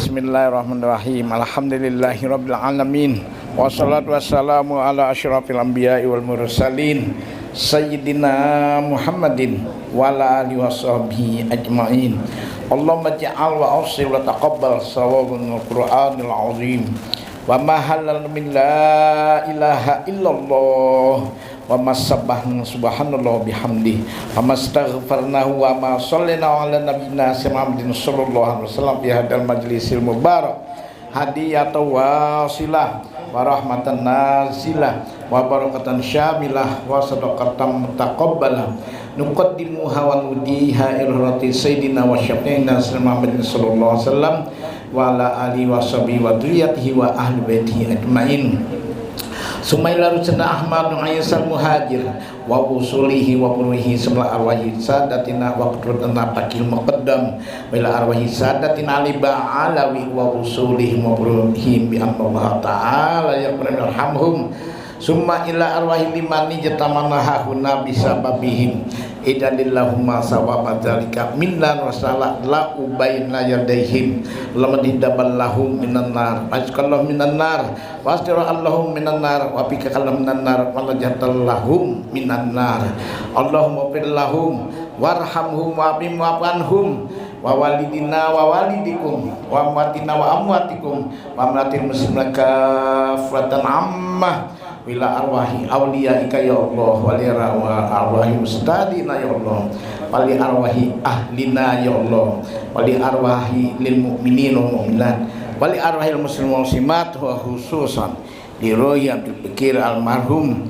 Bismillahirrahmanirrahim. Alhamdulillahirabbil alamin. Wassalatu wassalamu ala asyrafil anbiya'i wal mursalin sayyidina Muhammadin wa ala alihi washabbihi ajmain. Allahumma ja'al wa awsil wa taqabbal shawabul Qur'anil azim. Wa ma halal min la ilaha illallah wa masabbahna subhanallah bihamdi wa mastaghfarnahu wa ma sallina ala nabiyina Muhammadin sallallahu alaihi wasallam fi hadal majlisil mubarak hadiyatan wasilah wa rahmatan nazilah wa barakatan syamilah wa sadaqatan mutaqabbalah nuqaddimu wa nudiha irhati sayyidina wa syafi'ina Muhammadin sallallahu alaihi wasallam wa ala alihi wa sahbihi wa dzurriyyatihi wa ahli baitihi ajmain. Sumaila rusana Ahmad bin Ayyasal Muhajir wa usulihi wa puruhi semula arwahi sadatina wa qudratna pakil muqaddam bila arwahi sadatina liba alawi wa usulihi wa puruhi bi Allah ta'ala ya yarhamhum summa ila arwahi limani jatamanaha huna bisababihim idadillahumma sawaba dzalika minna wasala la ubayna yadaihim lamadidaballahum minan nar azkallahu minan nar wasdira allahum minan nar wa bika kallam minan nar wa najatallahum minan nar Allahumma fir lahum warhamhum wa bimwafanhum wa walidina wa walidikum wa amwatina wa amwatikum wa amwatil muslimina kafatan ammah bila arwahi awliyaika ya Allah wali arwahi mustadina ya Allah wali arwahi ahlina ya Allah wali arwahi lil mu'minin wal mu'minat wali arwahi muslimin muslimat wa khususan di rohi Abdul Bakir almarhum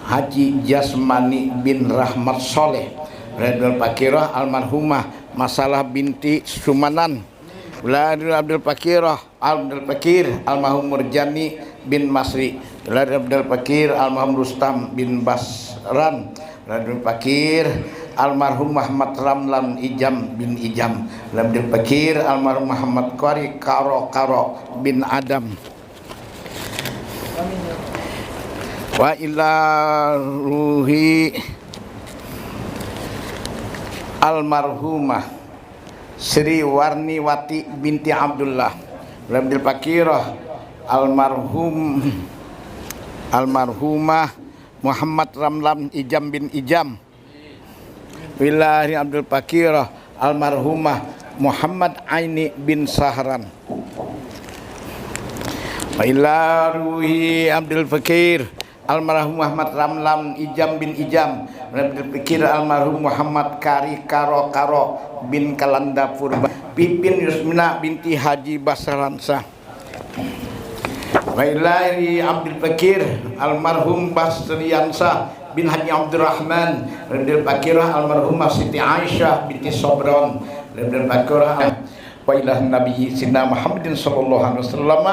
Haji Jasmani bin Rahmat Soleh Abdul Bakirah almarhumah Masalah binti Sumanan Abdul Bakir almarhum Murjani bin Masri Abdul Bakir almarhum Rustam bin Basran Abdul Bakir almarhum Muhammad Ramlan Ijam bin Ijam Abdul Bakir almarhum Muhammad Qari Karo bin Adam wa ila ruhi almarhumah Sri Warniwati binti Abdullah Abdul Bakirah almarhumah Muhammad Ramlan Ijam bin Ijam Wilahi Abdul Bakirah almarhumah Muhammad Aini bin Sahran wa ila ruhi Abdul Bakir almarhum Muhammad Ramlan Ijam bin Ijam, Pikir almarhum Muhammad Kari Karo Karo bin Kalanda Purba, Pipin Yusmina binti Haji Basaransa. Wailahi Abdul Fakir almarhum Basriansa bin Haji Abdurrahman, Abdul Fakirah almarhumah Siti Aisyah binti Sobron, Abdul Fakirah wa ilah Nabi Sidna Muhammadin sallallahu alaihi wasallam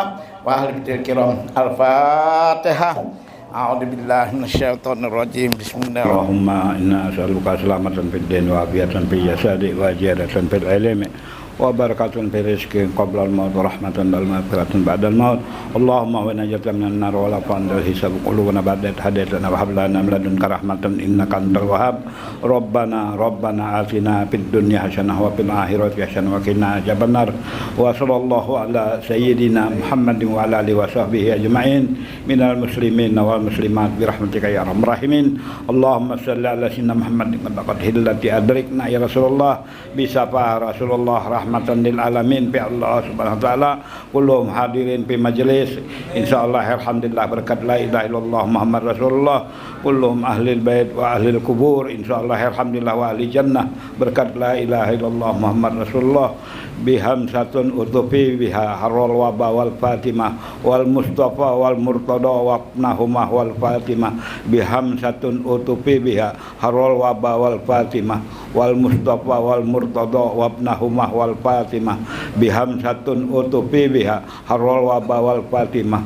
wa ahli baitil kiram. Al-Fatihah. A'udzu billahi minasyaitonir rajim. Bismillahirrahmanirrahim. Allahumma inna as'aluka salamatan fid din wa afiatan fil jasadi wa ziyadatan fil ilmi wa barakatun fil rizqi qabla al-maut wa rahmatan wal maghfiratan ba'da al-maut. Allahumma wa najatan minan nar wa la fandal hisab qulubana ba'da hadatsana wa hab lana min ladunka rahmatan innaka antal wahhab. Rabbana atina fid dunya hasanah wa fil akhirati hasanah wa qina adzabannar. Wa sallallahu ala sayyidina Muhammadin wa ala alihi wa sahbihi ajma'in minal muslimin wal muslimat bi rahmatika ya arhamar rahimin. Allahumma shalli ala sayyidina Muhammadin qad hillati adrikna ya Rasulullah bi syafa'a Rasulullah rahmatan lil alamin bi Allah subhanahu wa taala. Kulluhum hadirin fi majlis insyaallah alhamdulillah berkat la ilaha illallah Muhammad Rasulullah. Kulluhum ahlil bait wa ahlil kubur insyaallah alhamdulillah wa ahli jannah berkat la ilaha illallah Muhammad Rasulullah. Bihamsatun utufi biha harul waba wal fatimah wal mustafa wal murtada wa nahumah wal fatimah. Bihamsatun utufi biha harul waba wal fatimah wal mustafa wal murtada wa nahumah wal fatimah. Bihamsatun utufi biha harul waba wal fatimah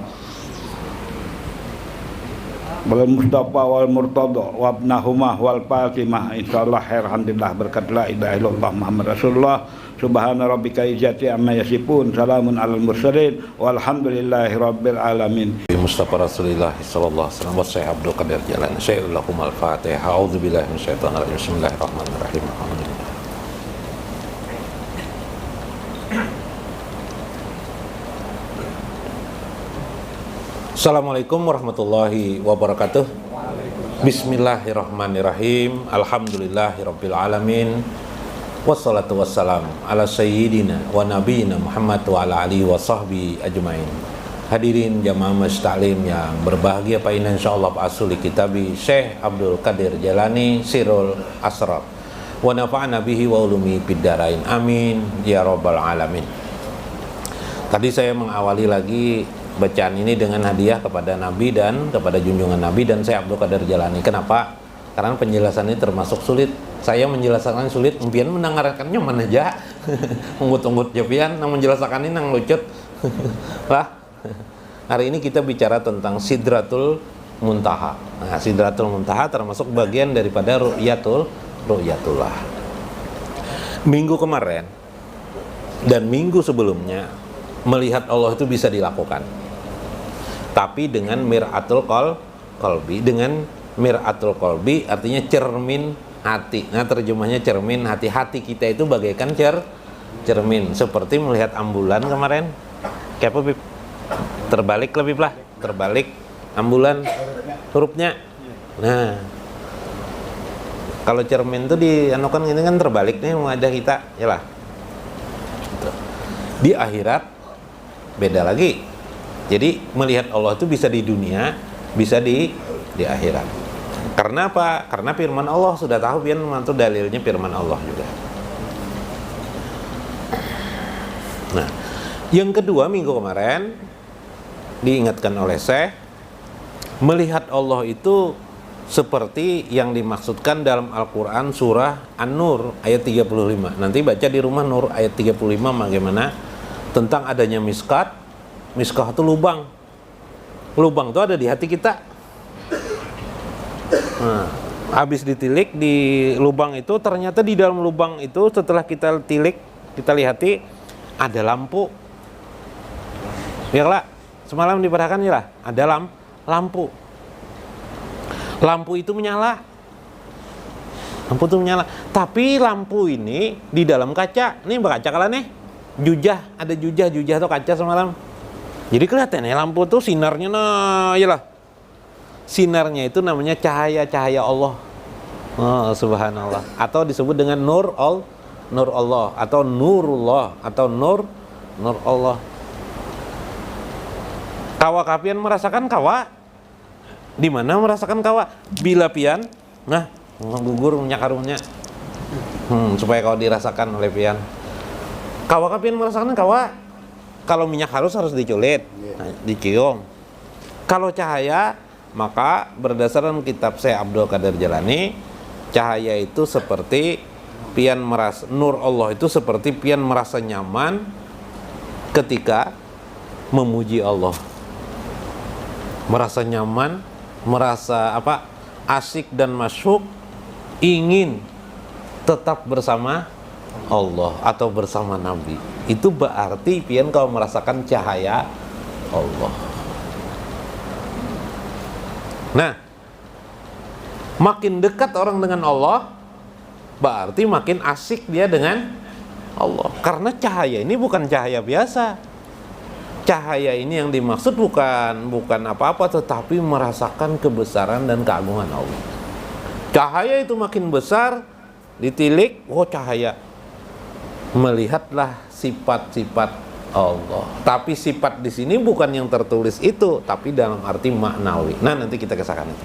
wal mustafa wal murtada wa nahumah wal fatimah insyaallah alhamdulillah berkat la ilaha illallah Muhammad Rasulullah. Subhana rabbika izzati amma yasifun, salamun alal mursalin, walhamdulillahi rabbil alamin. Mustafa Rasulullah sallallahu alaihi wasallam wa Syekh Abdul Qadir Jalani. Syai'ullakum al-Fatihah. A'udzu billahi minasyaitonir rajim. Bismillahirrahmanirrahim. Alhamdulillah. Assalamualaikum warahmatullahi wabarakatuh. Bismillahirrahmanirrahim. Alhamdulillahirabbil alamin. Wassalatu wassalam ala sayyidina wa nabiyina Muhammad wa ala alihi wa sahbihi ajmain. Hadirin jamaah masjid taklim yang berbahagia, Pak Ina insyaallah Pak Asuli Kitabi Syekh Abdul Qadir Jalani Sirul Asrar wa nafa'ana bihi wa ulumi fid dharain. Amin ya rabbal alamin. Tadi saya mengawali lagi bacaan ini dengan hadiah kepada Nabi dan kepada junjungan Nabi dan Syekh Abdul Qadir Jalani. Kenapa? Karena penjelasan ini termasuk sulit. Saya menjelaskan sulit, mungkin mendengarkannya mana aja. Unggut-unggut jepian, nang menjelaskan ini nang lucut. Lah, hari ini kita bicara tentang Sidratul Muntaha. Nah, Sidratul Muntaha termasuk bagian daripada Ru'yatullah. Minggu kemarin dan minggu sebelumnya melihat Allah itu bisa dilakukan. Tapi dengan mir'atul qalbi, dengan mir'atul qalbi artinya cermin hati. Nah, terjemahnya cermin hati. Hati kita itu bagaikan cermin, seperti melihat ambulan kemarin. Kayak apa, Bib? Terbalik lebih lah, terbalik ambulan hurufnya. Nah, kalau cermin itu dianukan ini kan terbalik nih wajah kita, ya lah. Di akhirat beda lagi. Jadi melihat Allah itu bisa di dunia, bisa di akhirat. Karena apa? Karena firman Allah sudah tahu, pian mantu dalilnya firman Allah juga. Nah, yang kedua minggu kemarin diingatkan oleh Syekh, melihat Allah itu seperti yang dimaksudkan dalam Al-Quran surah An-Nur ayat 35. Nanti baca di rumah Nur ayat 35 bagaimana tentang adanya miskat. Miskah itu lubang. Lubang itu ada di hati kita. Nah, habis ditilik di lubang itu, ternyata di dalam lubang itu setelah kita tilik, kita lihati ada lampu. Biarlah semalam diperhatikan ya lah, ada lampu. Lampu itu menyala. Lampu itu menyala. Tapi lampu ini di dalam kaca. Ini berkaca kalian nih. Jujah, ada jujah atau kaca semalam. Jadi kelihatan ya lampu tuh sinarnya, nah iyalah. Sinarnya itu namanya cahaya Allah. Oh, subhanallah. Atau disebut dengan nur Allah atau nurullah atau nur Allah. Kawa kapian merasakan kawa? Di mana merasakan kawa? Bila pian, nah gugur menyakarumnya. Supaya kau dirasakan oleh pian. Kawa pian merasakan kawa. Kalau minyak harus diculit, dicium. Kalau cahaya, maka berdasarkan kitab Syekh Abdul Qadir Jalani, cahaya itu seperti pian merasa, nur Allah itu seperti pian merasa nyaman ketika memuji Allah. Merasa nyaman, merasa asik dan masyuk, ingin tetap bersama Allah atau bersama Nabi. Itu berarti pian kau merasakan cahaya Allah. Nah, makin dekat orang dengan Allah, berarti makin asik dia dengan Allah. Karena cahaya ini bukan cahaya biasa. Cahaya ini yang dimaksud bukan apa-apa, tetapi merasakan kebesaran dan keagungan Allah. Cahaya itu makin besar, ditilik, cahaya. Melihatlah sifat-sifat Allah. Tapi sifat di sini bukan yang tertulis itu, tapi dalam arti maknawi. Nah, nanti kita kisahkan itu.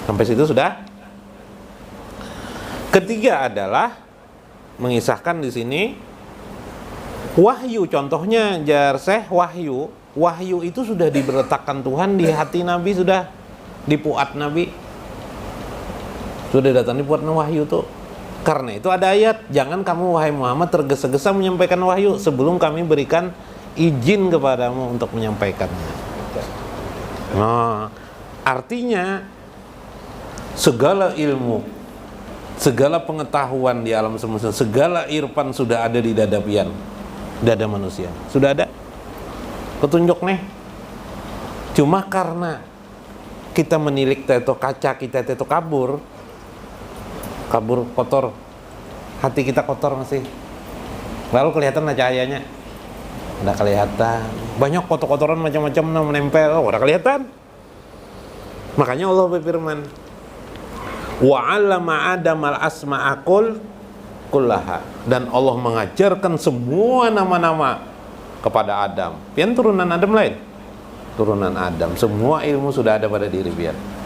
Sampai situ sudah. Ketiga adalah mengisahkan di sini wahyu. Contohnya jar Syekh wahyu. Wahyu itu sudah diletakkan Tuhan di hati Nabi, sudah di puat Nabi. Sudah datang di puat wahyu tuh. Karena itu ada ayat, jangan kamu wahai Muhammad tergesa-gesa menyampaikan wahyu sebelum kami berikan izin kepadamu untuk menyampaikannya. Nah, artinya segala ilmu, segala pengetahuan di alam semesta, segala irfan sudah ada di dada pian, dada manusia. Sudah ada petunjuk nih. Cuma karena kita menilik teto kaca, kita teto kabur kotor, hati kita kotor masih, lalu kelihatan cahayanya, udah kelihatan banyak kotor-kotoran macam-macam menempel, udah kelihatan. Makanya Allah berfirman, wa 'allama Adamal asma'a kullaha, dan Allah mengajarkan semua nama-nama kepada Adam. Pian turunan Adam lain, turunan Adam, semua ilmu sudah ada pada diri pian.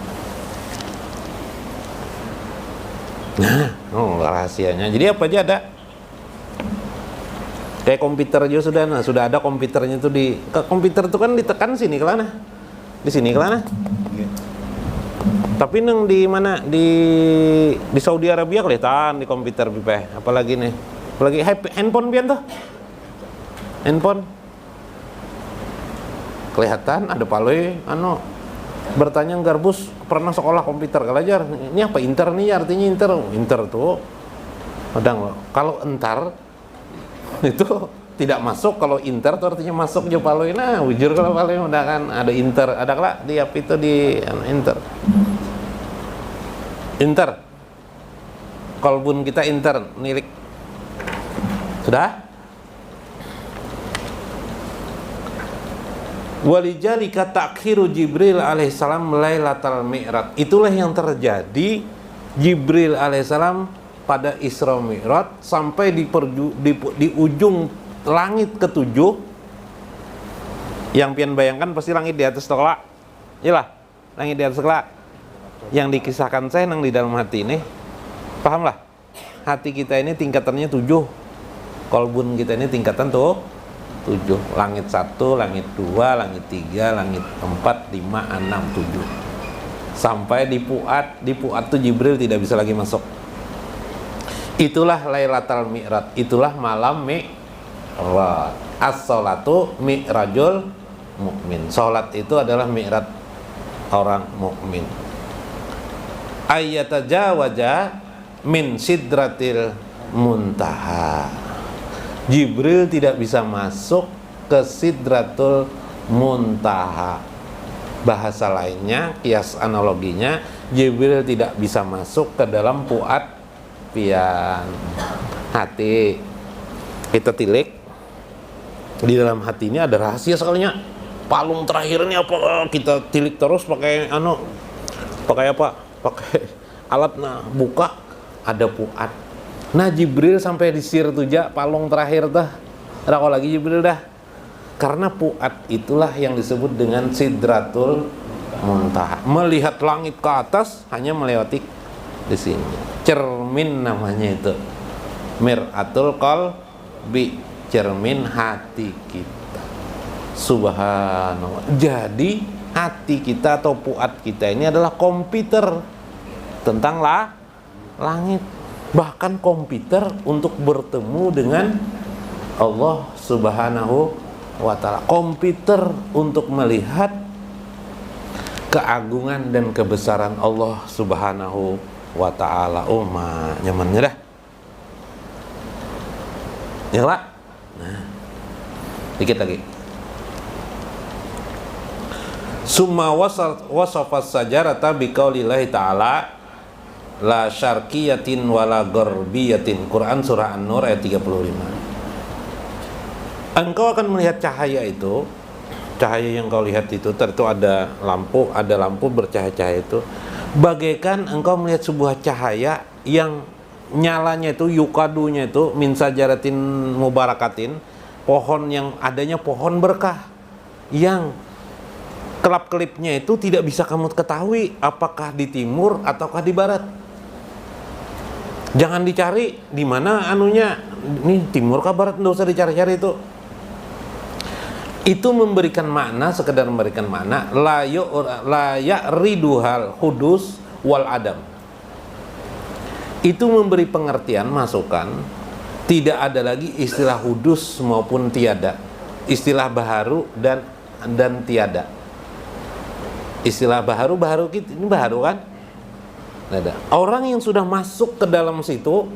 Nah, rahasianya. Jadi apa aja ada. Kayak komputer juga sudah ada komputernya itu komputer itu kan ditekan sini kelana. Di sini kelana. Tapi neng di mana? Di Saudi Arabia kelihatan di komputer pipe. Apalagi nih? Apalagi handphone pian tuh. Handphone. Kelihatan ada paloi bertanya Garbus pernah sekolah komputer kalajar, ini apa inter nih, artinya inter tuh kadang kalau entar itu tidak masuk, kalau inter tuh artinya masuk jo paloi. Nah wujur kalau paloi udah kan ada inter, ada kelak di apa itu di inter kalbun kita inter nilik sudah. Walijalika ta'khiru Jibril alaihissalam lailatal mi'raj. Itulah yang terjadi Jibril alaihissalam pada Isra Mi'raj sampai di ujung langit ketujuh. Yang pian bayangkan pasti langit di atas tolak. Iyalah, langit di atas tolak. Yang dikisahkan saya nang di dalam hati ini. Pahamlah? Hati kita ini tingkatannya 7. Kolbun kita ini tingkatan tuh 7, langit 1, langit 2, langit 3, langit 4, 5, 6, 7. Sampai di puat tuh Jibril tidak bisa lagi masuk. Itulah Lailatul Mi'raj, itulah malam Mi'raj. As-sholatu mi'rajul mukmin. Salat itu adalah mi'raj orang mukmin. Ayyatajawaja min sidratil muntaha. Jibril tidak bisa masuk ke Sidratul Muntaha. Bahasa lainnya, kias analoginya, Jibril tidak bisa masuk ke dalam puat pian hati. Kita tilik, di dalam hati ini ada rahasia sekalinya. Palung terakhirnya apa? Kita tilik terus pakai pakai apa? Pakai alat, buka, ada puat. Nah Jibril sampai di sir tuja palung terakhir dah. Rako lagi Jibril dah. Karena puat itulah yang disebut dengan Sidratul muntaha. Melihat langit ke atas hanya melewati di sini. Cermin namanya itu. Mir'atul qalbi, cermin hati kita. Subhanallah. Jadi hati kita atau fuad kita ini adalah komputer tentang langit. Bahkan komputer untuk bertemu dengan Allah Subhanahu wa ta'ala. Komputer untuk melihat keagungan dan kebesaran Allah Subhanahu wa ta'ala. Oh, nyamannya dah. Ya lah. Nah, dikit lagi. Summa wasafas sajarata biqaulillahi ta'ala la syarqiyatin wala gharbiyatin. Quran surah An-Nur ayat 35. Engkau akan melihat cahaya itu, cahaya yang kau lihat itu, tentu ada lampu bercahaya-cahaya itu, bagaikan engkau melihat sebuah cahaya yang nyalanya itu, yukadunya itu min sajaratin mubarakatin, pohon yang adanya pohon berkah, yang kelap-kelipnya itu tidak bisa kamu ketahui apakah di timur ataukah di barat. Jangan dicari di mana anunya, ini timur kah barat, enggak usah dicari-cari itu. Itu memberikan makna, sekedar memberikan makna la ya'riduhal hudus wal adam. Itu memberi pengertian, masukan, tidak ada lagi istilah hudus maupun tiada, istilah baharu dan tiada. Istilah baharu gitu, ini baharu kan? Ada. Orang yang sudah masuk ke dalam situ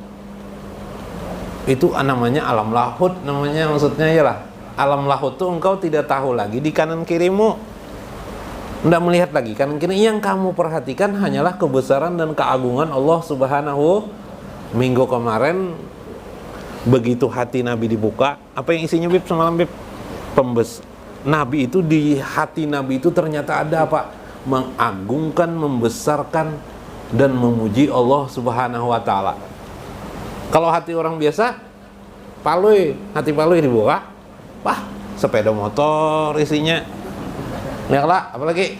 itu namanya alam lahut, namanya, maksudnya ya lah. Alam lahut itu engkau tidak tahu lagi di kanan kirimu, tidak melihat lagi kanan kiri. Yang kamu perhatikan hanyalah kebesaran dan keagungan Allah Subhanahu. Minggu kemarin begitu hati Nabi dibuka, apa yang isinya Bib semalam Bib? Nabi itu, di hati Nabi itu ternyata ada apa? Mengagungkan, membesarkan dan memuji Allah Subhanahu wa ta'ala. Kalau hati orang biasa, hati palui dibuka, wah, sepeda motor isinya. Lihatlah, apalagi?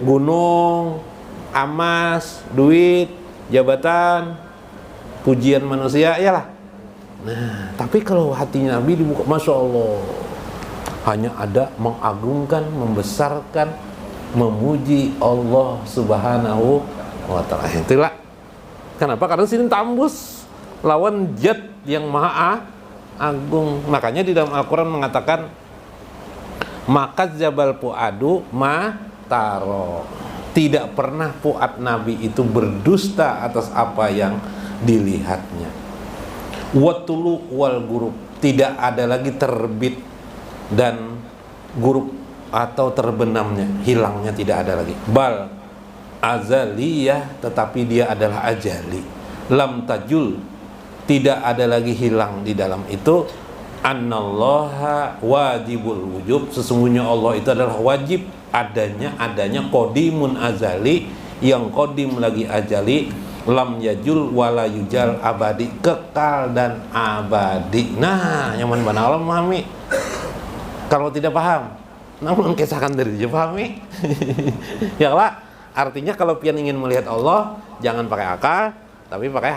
Gunung, emas, duit, jabatan, pujian manusia, iyalah. Nah, tapi kalau hatinya Nabi dibuka, Masya Allah, hanya ada mengagungkan, membesarkan, memuji Allah Subhanahu wa ta'ala. Itulah. Kenapa? Karena sini tembus lawan zat yang maha agung. Makanya di dalam Al-Quran mengatakan maka jabal fuadu ma taro. Tidak pernah fuad Nabi itu berdusta atas apa yang dilihatnya. Watulu wal gurub, tidak ada lagi terbit dan gurub atau terbenamnya, hilangnya tidak ada lagi. Bal azaliyah, tetapi dia adalah ajali. Lam tajul, tidak ada lagi hilang di dalam itu. Annallaha wajibul wujub, sesungguhnya Allah itu adalah wajib adanya qadimun azali, yang qadim lagi ajali. Lam yajul wala yujal, abadi, kekal dan abadi. Nah, nyaman mana Allah memahami. Kalau tidak paham, namun kisahkan dari dia pahami. Ya lah, artinya kalau pian ingin melihat Allah, jangan pakai akal, tapi pakai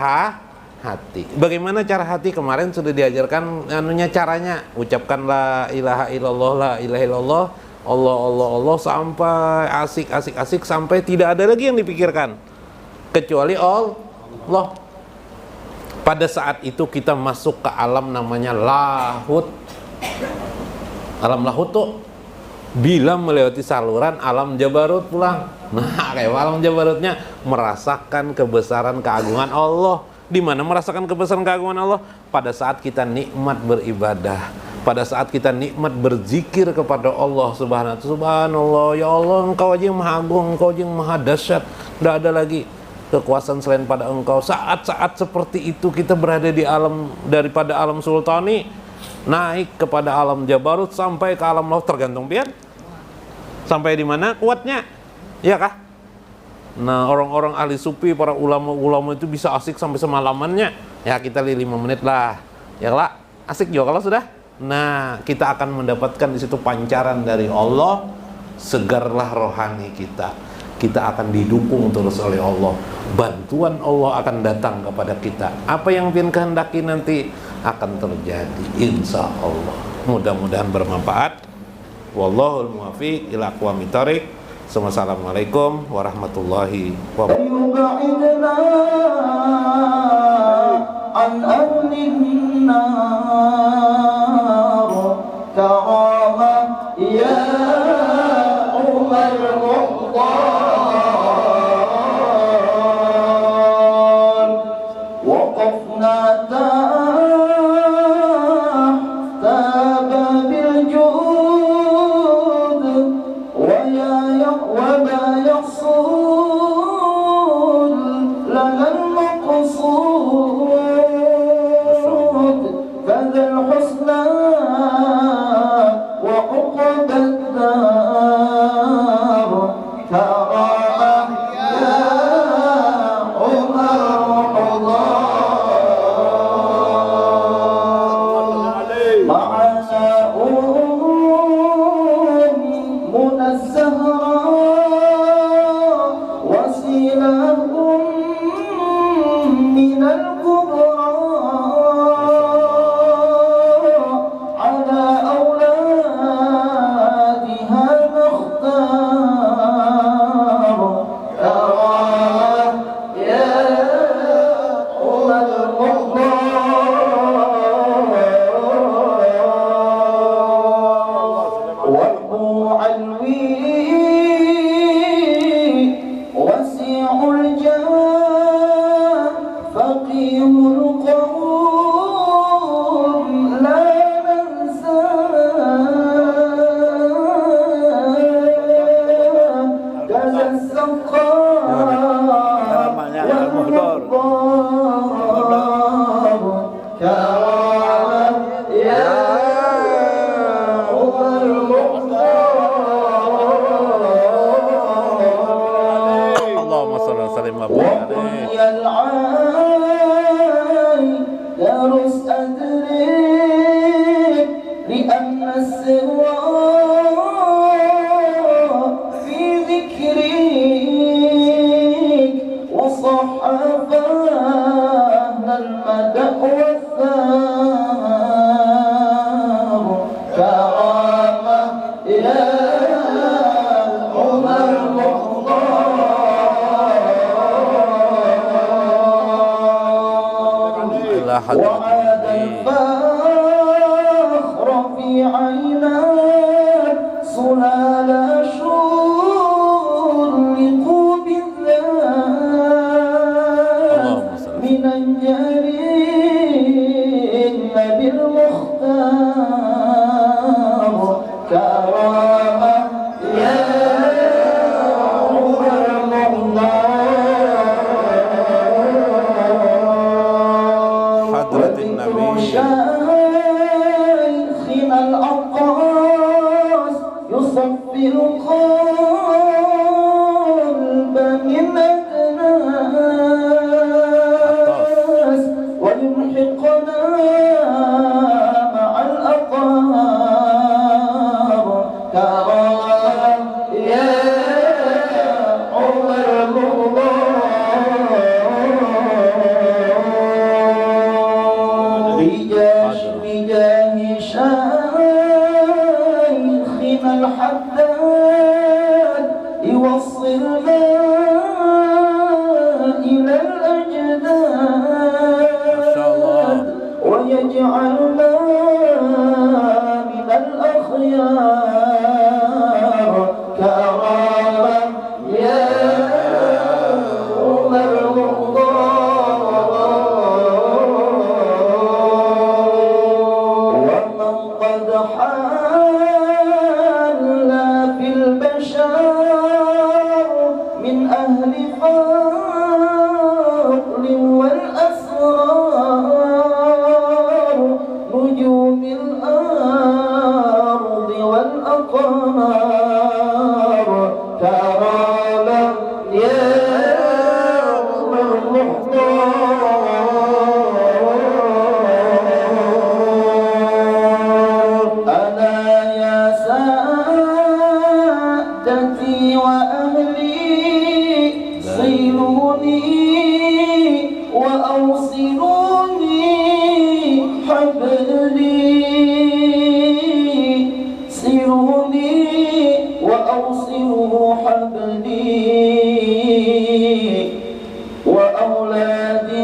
hati. Bagaimana cara hati? Kemarin sudah diajarkan caranya. Ucapkan la ilaha illallah, la ilaha illallah, Allah Allah Allah, sampai asik sampai tidak ada lagi yang dipikirkan kecuali Allah. Pada saat itu kita masuk ke alam namanya lahut. Alam lahut tuh bila melewati saluran alam jabarut pulang. Nah, kayak alam jabarutnya merasakan kebesaran keagungan Allah. Di mana merasakan kebesaran keagungan Allah? Pada saat kita nikmat beribadah, pada saat kita nikmat berzikir kepada Allah Subhanallah, ya Allah, Engkau aja yang maha agung, Engkau aja yang maha dahsyat, tidak ada lagi kekuasaan selain pada Engkau. Saat-saat seperti itu kita berada di alam, daripada alam sultani naik kepada alam jabarut sampai ke alam laut, tergantung pian sampai di mana kuatnya, ya kah? Nah, orang-orang ahli sufi, para ulama-ulama itu bisa asik sampai semalamannya. Ya, kita 5 menit lah, ya lah, asik juga kalau sudah. Nah, kita akan mendapatkan di situ pancaran dari Allah segarlah rohani kita. Kita akan didukung terus oleh Allah. Bantuan Allah akan datang kepada kita. Apa yang pian kehendaki nanti akan terjadi, insya Allah. Mudah-mudahan bermanfaat. Wallahul muwaffiq ila aqwamit thoriq. Wassalamualaikum warahmatullahi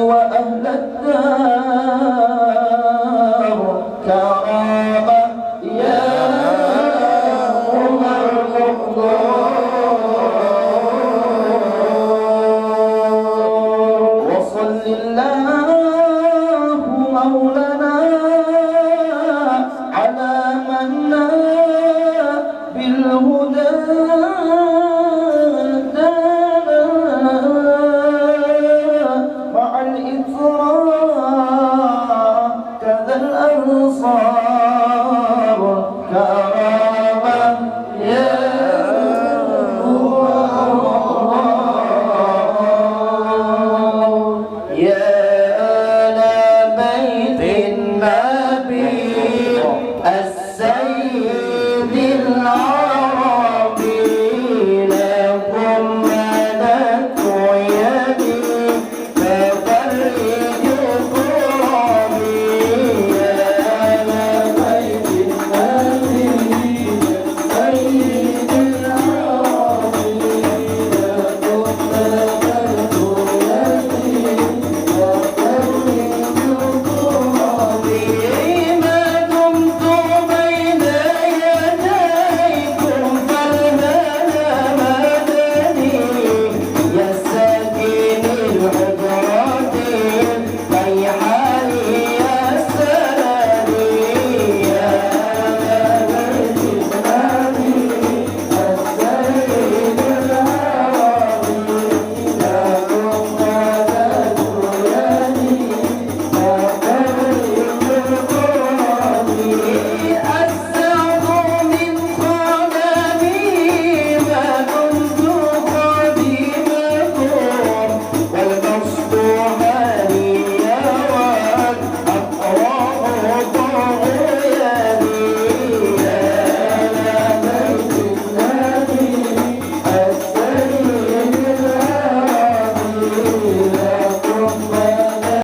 وأهل الدار كرامة يا عمر المقدار وصل الله مولانا على من بالهدى مع الإثراء كذا الأنصار